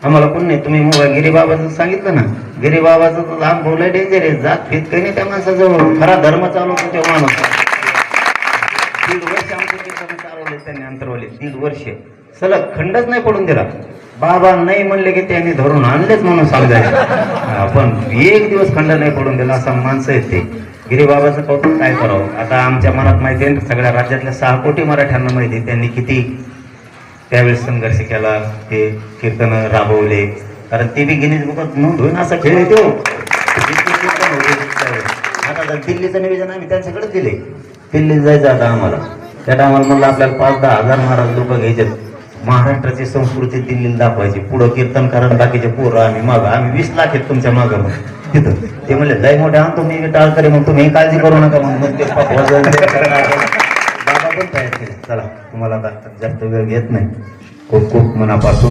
आम्हाला कोण नाही. तुम्ही गिरीबाबाचं सांगितलं ना, गिरीबाबाचं तर लहान बोलाय डेंजर आहे. जात फित काही नाही त्या माणसाजवळ. खरा धर्म चालवतो तेव्हा माणूस. 1.5 वर्ष आमचे कीर्तन चालवले त्यांनी अंतरवले. 1.5 वर्ष सलग खंडच नाही पडून दिला. बाबा नाही म्हणले की त्यांनी धरून आणलेच म्हणून सांगायचे. पण एक दिवस खंड नाही पडून दिला. असा माणसं आहेत ते. गिरीबाबाचं कौतुक काय करावं. आता आमच्या मनात माहिती आहे, सगळ्या राज्यातल्या 6 कोटी मराठ्यांना माहिती आहे त्यांनी किती त्यावेळेस संघर्ष केला, ते कीर्तन राबवले. कारण ते बी गिनीज बुकात नोंद होईन असा खेळ येतो. आता दिल्लीचं निवेदन आम्ही त्यांच्याकडेच दिले. दिल्लीत जायचं आता आम्हाला. त्या टायमाला म्हणलं आपल्याला 5-10 हजार महाराज लोक घ्यायचे. महाराष्ट्राची संस्कृती दिल्लीला दाखवायची. पुढं कीर्तन कारण बाकीचे पोरं आम्ही मागं. आम्ही 20 लाख आहेत तुमच्या मागं. मग तिथं ते म्हणले लय मोठे आणतो मी टाळ करे. मग तुम्ही काळजी करू नका. मग ते बाबा पण तयार केले. चला तुम्हाला आता जास्त वेळ घेत नाही. खूप खूप मनापासून